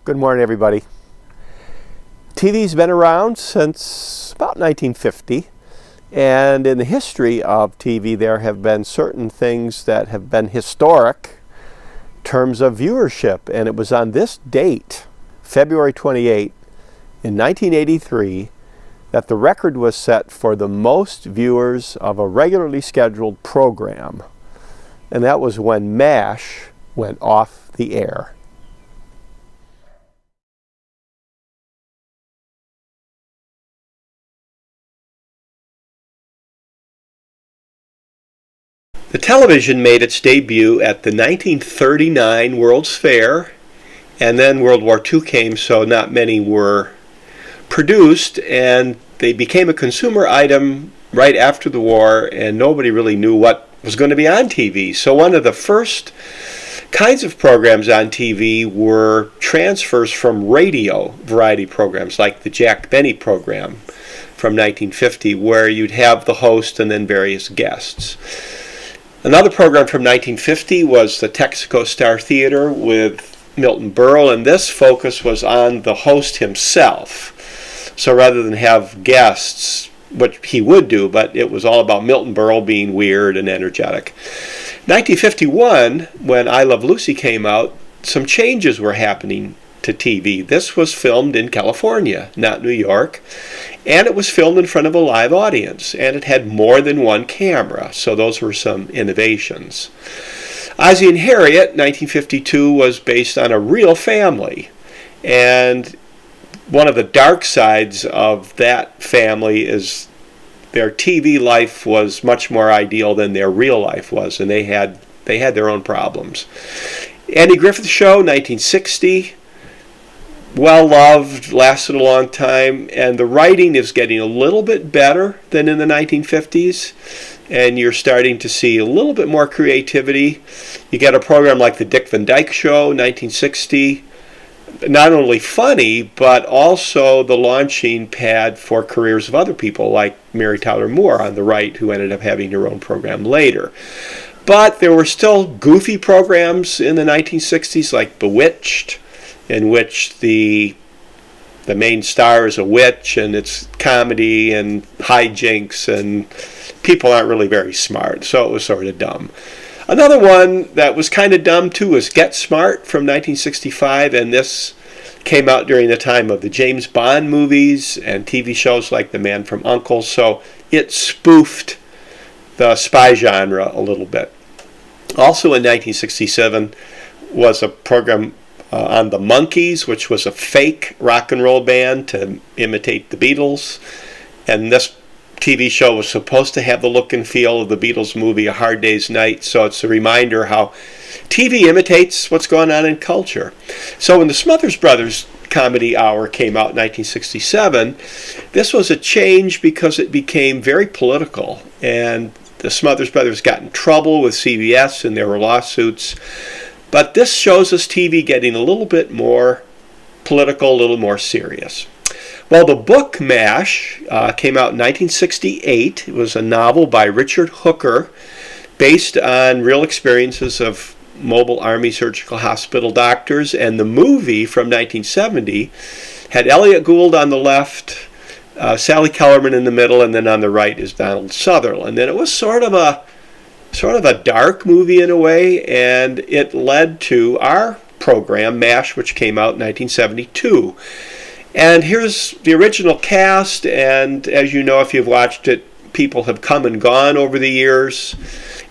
Good morning, everybody. TV's been around since about 1950, and in the history of TV there have been certain things that have been historic in terms of viewership, and it was on this date, February 28, in 1983, that the record was set for the most viewers of a regularly scheduled program, and that was when MASH went off the air. The television made its debut at the 1939 World's Fair, and then World War II came, so not many were produced, and they became a consumer item right after the war, and nobody really knew what was going to be on TV. So one of the first kinds of programs on TV were transfers from radio variety programs, like the Jack Benny program from 1950, where you'd have the host and then various guests. Another program from 1950 was the Texaco Star Theater with Milton Berle, and this focus was on the host himself. So rather than have guests, which he would do, but it was all about Milton Berle being weird and energetic. 1951, when I Love Lucy came out, some changes were happening to TV. This was filmed in California, not New York, and it was filmed in front of a live audience, and it had more than one camera, so those were some innovations. Ozzie and Harriet, 1952, was based on a real family, and one of the dark sides of that family is their TV life was much more ideal than their real life was, and they had their own problems. Andy Griffith Show, 1960, well loved, lasted a long time, and the writing is getting a little bit better than in the 1950s, and you're starting to see a little bit more creativity. You get a program like the Dick Van Dyke Show, 1960, not only funny, but also the launching pad for careers of other people like Mary Tyler Moore on the right, who ended up having her own program later. But there were still goofy programs in the 1960s like Bewitched, in which the main star is a witch, and it's comedy and hijinks, and people aren't really very smart, so it was sort of dumb. Another one that was kind of dumb too was Get Smart from 1965, and this came out during the time of the James Bond movies and TV shows like The Man from U.N.C.L.E., so it spoofed the spy genre a little bit. Also in 1967 was a program on the Monkees, which was a fake rock and roll band to imitate the Beatles, and this TV show was supposed to have the look and feel of the Beatles movie A Hard Day's Night, so it's a reminder how TV imitates what's going on in culture. So when the Smothers Brothers Comedy Hour came out in 1967, this was a change because it became very political, and the Smothers Brothers got in trouble with CBS, and there were lawsuits. But this shows us TV getting a little bit more political, a little more serious. Well, the book MASH came out in 1968. It was a novel by Richard Hooker based on real experiences of mobile Army Surgical Hospital doctors. And the movie from 1970 had Elliot Gould on the left, Sally Kellerman in the middle, and then on the right is Donald Sutherland. And it was sort of a dark movie in a way, and it led to our program, MASH, which came out in 1972. And here's the original cast, and as you know, if you've watched it, people have come and gone over the years.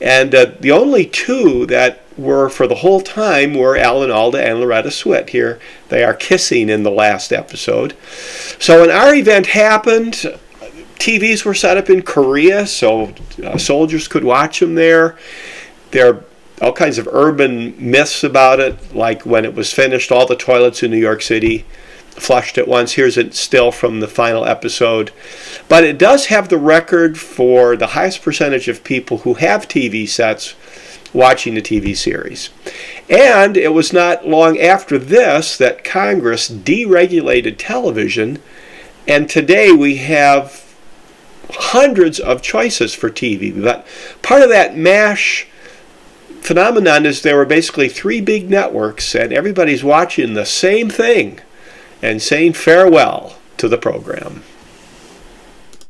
And the only two that were for the whole time were Alan Alda and Loretta Swit. Here they are kissing in the last episode. So when our event happened, TVs were set up in Korea, so soldiers could watch them there. There are all kinds of urban myths about it, like when it was finished, all the toilets in New York City flushed at once. Here's a still from the final episode. But it does have the record for the highest percentage of people who have TV sets watching the TV series. And it was not long after this that Congress deregulated television, and today we have hundreds of choices for TV. But part of that MASH phenomenon is there were basically three big networks, and everybody's watching the same thing and saying farewell to the program.